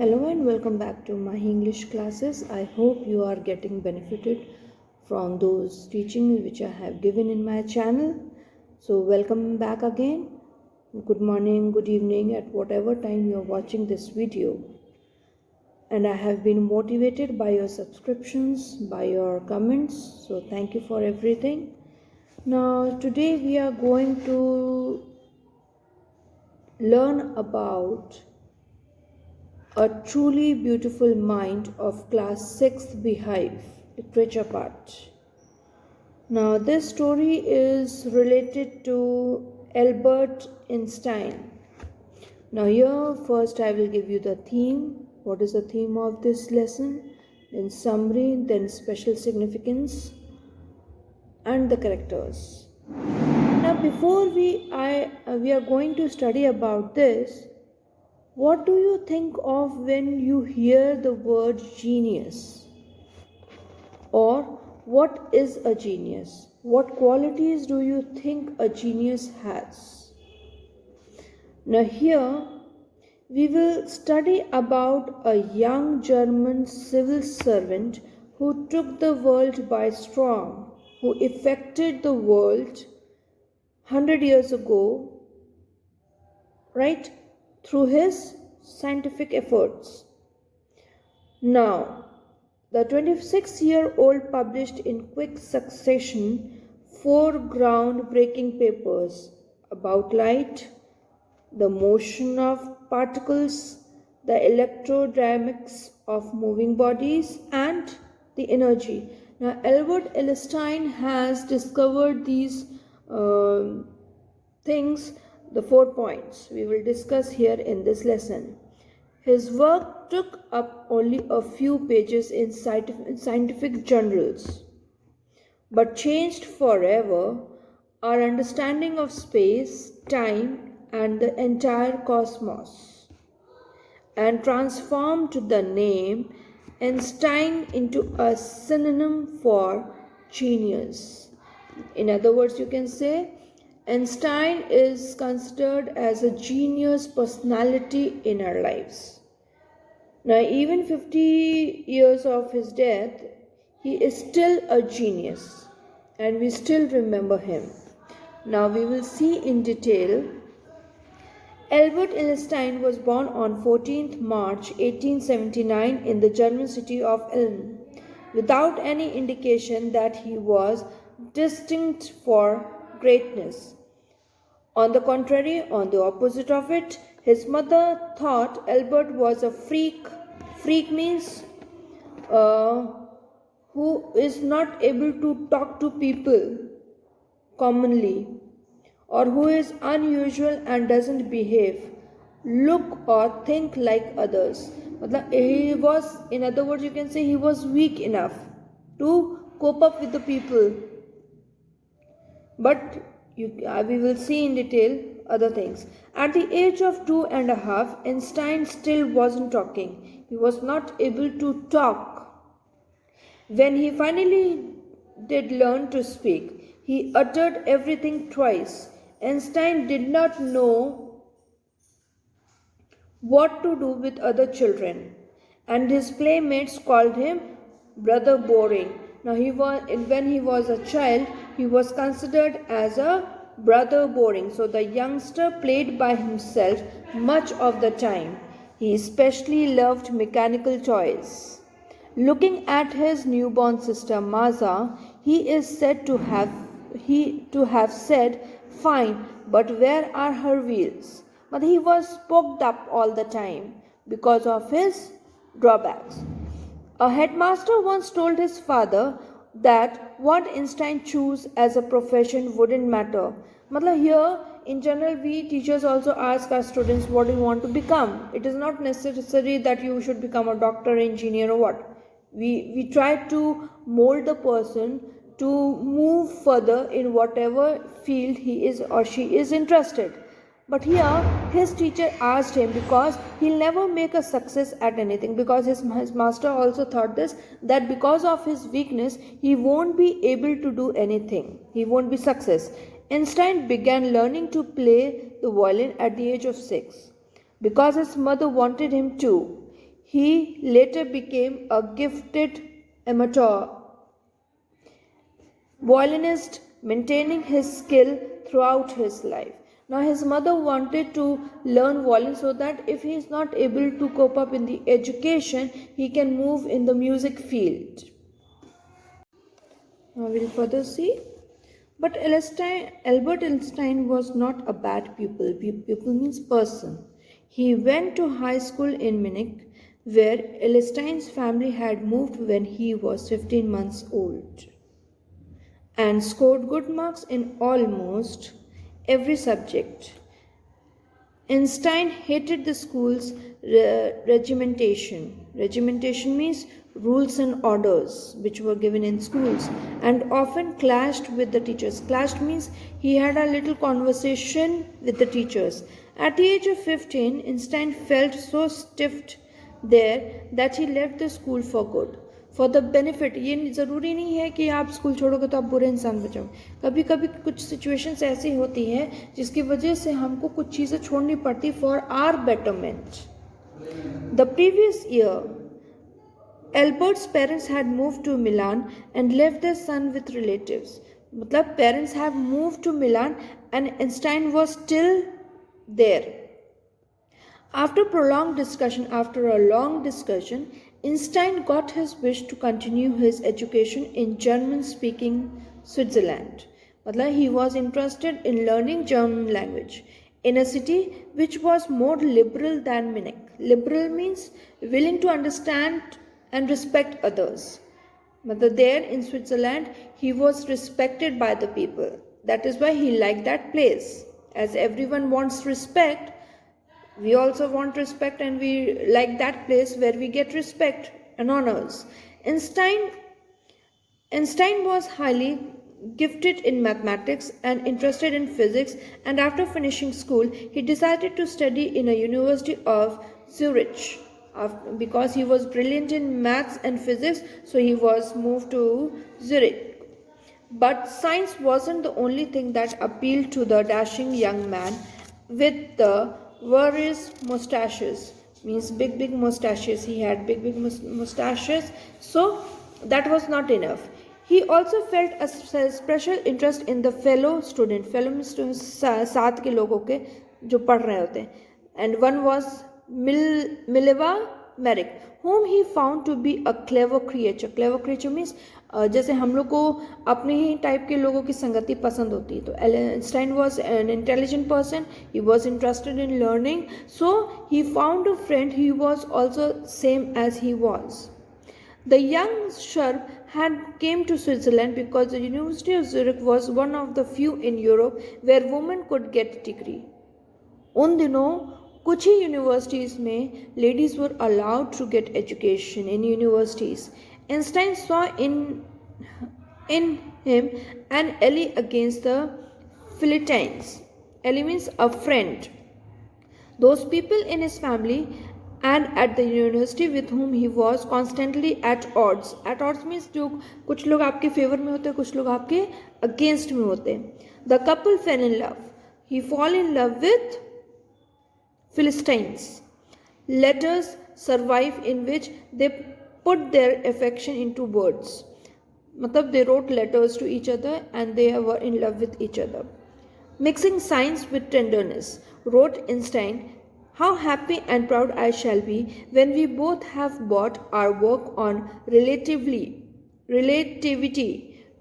Hello and welcome back to my English classes. I hope you are getting benefited from those teachings which I have given in my channel. So welcome back again. Good morning, good evening at whatever time you are watching this video. And I have been motivated by your subscriptions, by your comments. So thank you for everything. Now today we are going to learn about A Truly Beautiful Mind of Class 6th Beehive, literature part. Now, this story is related to Albert Einstein. Now, here first I will give you the theme. What is the theme of this lesson? Then summary, then special significance, and the characters. Now, before we are going to study about this, what do you think of when you hear the word genius? Or what is a genius? What qualities do you think a genius has? Now here we will study about a young German civil servant who took the world by storm, who affected the world 100 years ago, right? Through his scientific efforts. Now, the 26-year-old published in quick succession 4 groundbreaking papers about light, the motion of particles, the electrodynamics of moving bodies, and the energy. Now, Albert Einstein has discovered these things, the 4 points we will discuss here in this lesson. His work took up only a few pages in scientific journals, but changed forever our understanding of space, time, and the entire cosmos, and transformed the name Einstein into a synonym for genius. In other words, you can say Einstein is considered as a genius personality in our lives. Now, even 50 years of his death, he is still a genius and we still remember him. Now, we will see in detail. Albert Einstein was born on 14th March 1879 in the German city of Ulm, without any indication that he was destined for greatness. On the contrary, on the opposite of it, his mother thought Albert was a freak. Freak means who is not able to talk to people commonly, or who is unusual and doesn't behave, look, or think like others. He was, in other words, you can say he was weak enough to cope up with the people. But we will see in detail other things. At the age of 2.5, Einstein still wasn't talking. He was not able to talk. When he finally did learn to speak, he uttered everything twice. Einstein did not know what to do with other children, and his playmates called him Brother Boring. Now, when he was a child, he was considered as a brother boring. So the youngster played by himself much of the time. He especially loved mechanical toys. Looking at his newborn sister Maza, he is said to have said, "Fine, but where are her wheels?" But he was poked up all the time because of his drawbacks. A headmaster once told his father that what Einstein chose as a profession wouldn't matter. Here, in general, we teachers also ask our students, what do you want to become? It is not necessary that you should become a doctor, engineer, or what. We try to mold the person to move further in whatever field he is or she is interested. But here, his teacher asked him, because he'll never make a success at anything, because his master also thought this, that because of his weakness, he won't be able to do anything. He won't be success. Einstein began learning to play the violin at the age of 6. Because his mother wanted him to, He later became a gifted amateur violinist, maintaining his skill throughout his life. Now, his mother wanted to learn violin so that if he is not able to cope up in the education, he can move in the music field. Now, we'll further see. But Albert Einstein was not a bad pupil. Pupil means person. He went to high school in Munich, where Einstein's family had moved when he was 15 months old, and scored good marks in almost every subject. Einstein hated the school's regimentation. Regimentation means rules and orders which were given in schools, and often clashed with the teachers. Clashed means he had a little conversation with the teachers. At the age of 15, Einstein felt so stiffed there that he left the school for good. For the benefit, ये ज़रूरी नहीं है कि आप school छोड़ोगे तो आप बुरे इंसान बचोगे. कभी कभी कुछ सिचुएशंस ऐसी होती हैं जिसकी वजह से हमको कुछ चीज़ें छोड़नी पड़ती for our betterment. The previous year Albert's parents had move to Milan and left their son with relatives. मतलब parents have move to Milan and Einstein was still there. After a long discussion, Einstein got his wish to continue his education in German-speaking Switzerland. मतलब he was interested in learning German language in a city which was more liberal than Munich. Liberal means willing to understand and respect others. मतलब there in Switzerland, he was respected by the people. That is why he liked that place. As everyone wants respect, we also want respect, and we like that place where we get respect and honors. Einstein was highly gifted in mathematics and interested in physics, and after finishing school, he decided to study in a university of Zurich. Because he was brilliant in maths and physics, so he was moved to Zurich. But science wasn't the only thing that appealed to the dashing young man with the various mustaches. Means big mustaches. He had big mustaches. So that was not enough. He also felt a special interest in the fellow student. Fellow students साथ के लोगों के जो पढ़ रहे होते हैं. And one was Mileva Merrick, whom he found to be a clever creature. Clever creature means जैसे हम लोग को अपने ही टाइप के लोगों की संगति पसंद होती है. तो Einstein was an intelligent person. He was interested in learning, so he found a friend who was also same as he was. The young Sharp had came to Switzerland because the University of Zurich was one of the few in Europe where women could get a degree. उन दिनों कुछ ही universities में ladies were allowed to get education in universities. Einstein saw in him an ally against the Philistines. Ally means a friend. Those people in his family and at the university with whom he was constantly at odds. At odds means जो कुछ लोग आपके favour में होते हैं, कुछ लोग आपके अगेंस्ट में होते हैं. The couple fell in love. He fall in love with Philistines. Letters survive in which they put their affection into words. मतलब they wrote letters to each other and they were in love with each other. Mixing science with tenderness, wrote Einstein, how happy and proud I shall be when we both have brought our work on relativity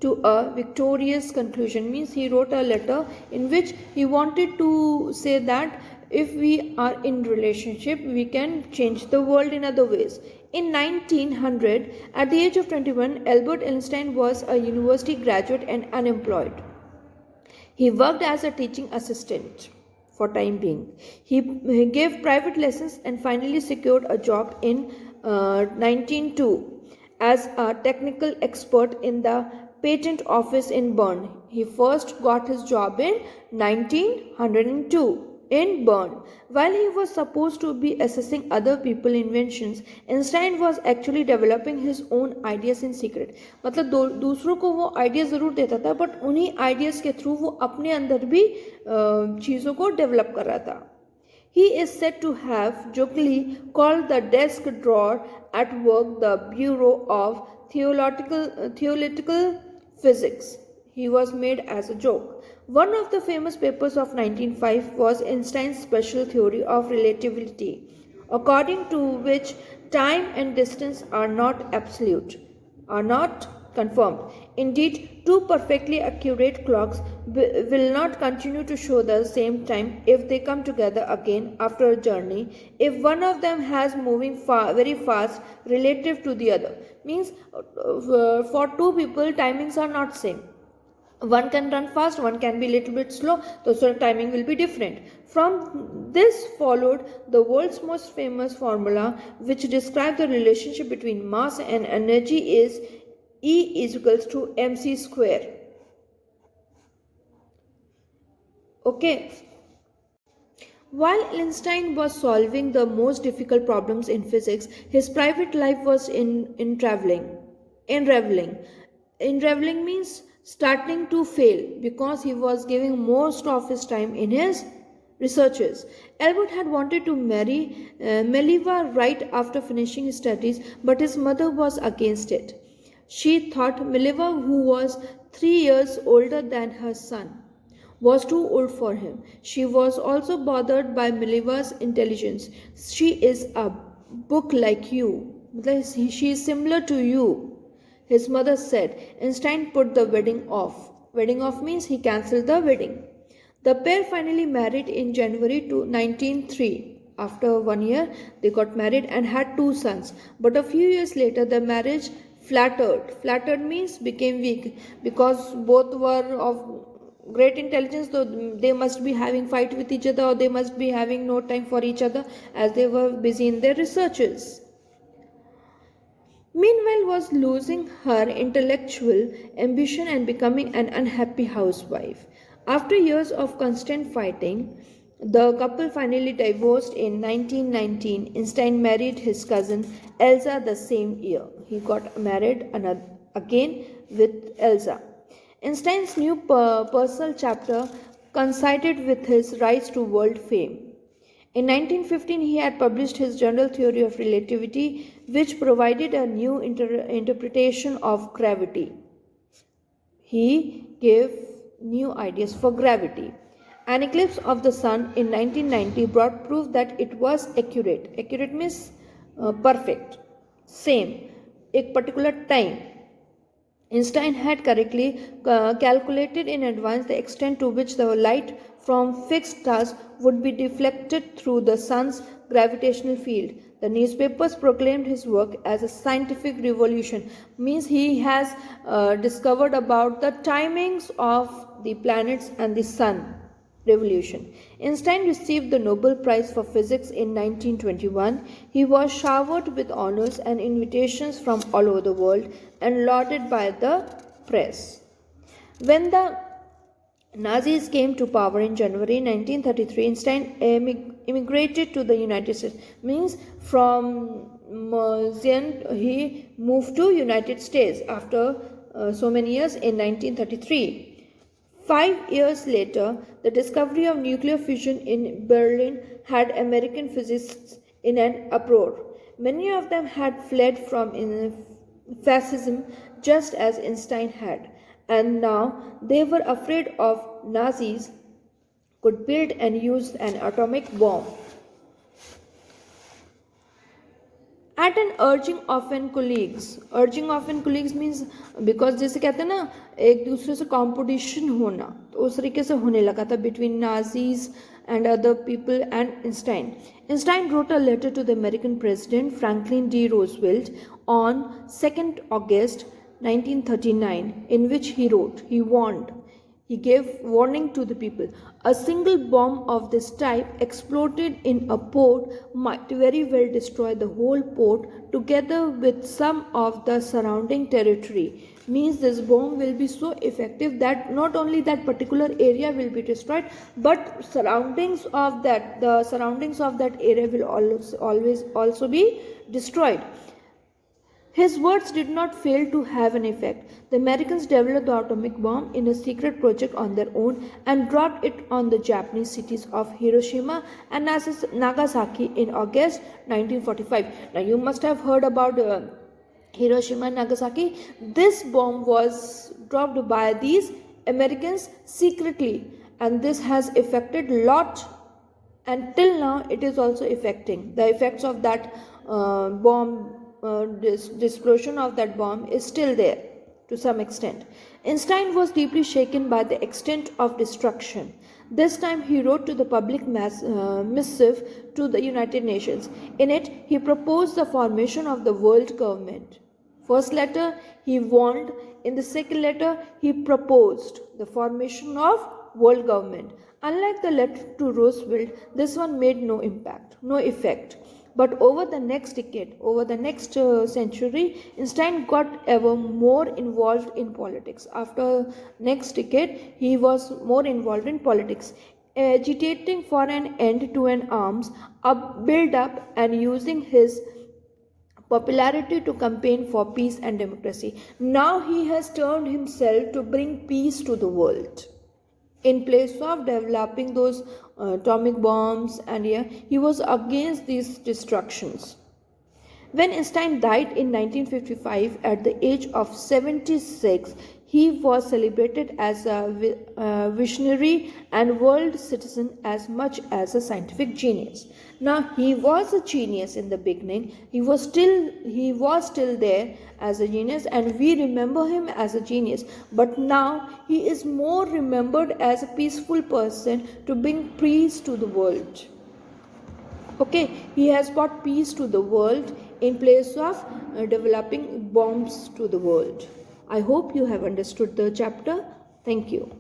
to a victorious conclusion. Means he wrote a letter in which he wanted to say that if we are in relationship, we can change the world in other ways. In 1900, at the age of 21, Albert Einstein was a university graduate and unemployed. He worked as a teaching assistant for time being. He gave private lessons and finally secured a job in 1902 as a technical expert in the patent office in Bern. He first got his job in 1902. In Bern. While he was supposed to be assessing other people's inventions, Einstein was actually developing his own ideas in secret. मतलब दूसरों को वो idea ज़रूर देता था, but उन्हीं ideas के through वो अपने अंदर भी चीज़ों को डेवलप कर रहा था. He is said to have jokingly called the desk drawer at work the Bureau of Theoretical Physics. He was made as a joke. One of the famous papers of 1905 was Einstein's special theory of relativity, according to which time and distance are not absolute, are not confirmed. Indeed, two perfectly accurate clocks will not continue to show the same time if they come together again after a journey if one of them has moving very fast relative to the other. Means for two people timings are not same. One can run fast, one can be little bit slow, so timing will be different. From this followed the world's most famous formula which describes the relationship between mass and energy is E is equals to mc square. Okay. While Einstein was solving the most difficult problems in physics, his private life was in traveling. Unraveling means starting to fail because he was giving most of his time in his researches. Albert had wanted to marry Meliva right after finishing his studies, but his mother was against it. She thought Meliva, who was 3 years older than her son, was too old for him. She was also bothered by Meliva's intelligence. She is a book like you. She is similar to you. His mother said. Einstein put the wedding off. Wedding off means he cancelled the wedding. The pair finally married in January 1903. After 1 year, they got married and had 2 sons. But a few years later, the marriage flattered. Flattered means became weak because both were of great intelligence, so they must be having fight with each other or they must be having no time for each other as they were busy in their researches. Meanwhile was losing her intellectual ambition and becoming an unhappy housewife. After years of constant fighting, the couple finally divorced in 1919. Einstein married his cousin Elsa the same year. He got married again with Elsa. Einstein's new personal chapter coincided with his rise to world fame. In 1915, he had published his general theory of relativity, which provided a new interpretation of gravity. He gave new ideas for gravity. An eclipse of the sun in 1990 brought proof that it was accurate. Accurate means perfect, same, a particular time. Einstein had correctly calculated in advance the extent to which the light from fixed stars would be deflected through the sun's gravitational field. The newspapers proclaimed his work as a scientific revolution. Means he has discovered about the timings of the planets and the sun. Revolution. Einstein received the Nobel Prize for Physics in 1921. He was showered with honors and invitations from all over the world and lauded by the press. When the Nazis came to power in January 1933, Einstein immigrated to the United States. Means from Xi'an he moved to United States after so many years in 1933. 5 years later, the discovery of nuclear fusion in Berlin had American physicists in an uproar. Many of them had fled from fascism just as Einstein had, and now they were afraid of Nazis could build and use an atomic bomb. At an urging of an colleagues means because जैसे कहते हैं ना एक दूसरे से competition होना तो उस तरीके से होने लगा था between Nazis and other people and Einstein. Einstein wrote a letter to the American President Franklin D. Roosevelt on 2nd August 1939 in which he warned. He gave warning to the people. A single bomb of this type exploded in a port might very well destroy the whole port together with some of the surrounding territory. Means this bomb will be so effective that not only that particular area will be destroyed, but the surroundings of that area will always also be destroyed. His words did not fail to have an effect. The Americans developed the atomic bomb in a secret project on their own and dropped it on the Japanese cities of Hiroshima and Nagasaki in August 1945. Now, you must have heard about Hiroshima and Nagasaki. This bomb was dropped by these Americans secretly, and this has affected lot, and till now it is also affecting. The effects of that bomb, this explosion of that bomb is still there to some extent. Einstein was deeply shaken by the extent of destruction. This time he wrote to the public missive to the United Nations. In it, he proposed the formation of the world government. First letter, he warned. In the second letter, he proposed the formation of world government. Unlike the letter to Roosevelt, this one made no impact, no effect. But over the next decade, over the next century, Einstein got ever more involved in politics. After next decade, he was more involved in politics, agitating for an end to an arms build up and using his popularity to campaign for peace and democracy. Now he has turned himself to bring peace to the world. In place of developing those atomic bombs, and he was against these destructions. When Einstein died in 1955 at the age of 76, he was celebrated as a visionary and world citizen as much as a scientific genius. Now, he was a genius in the beginning. He was still there as a genius, and we remember him as a genius. But now he is more remembered as a peaceful person to bring peace to the world. Okay, he has brought peace to the world in place of developing bombs to the world. I hope you have understood the chapter. Thank you.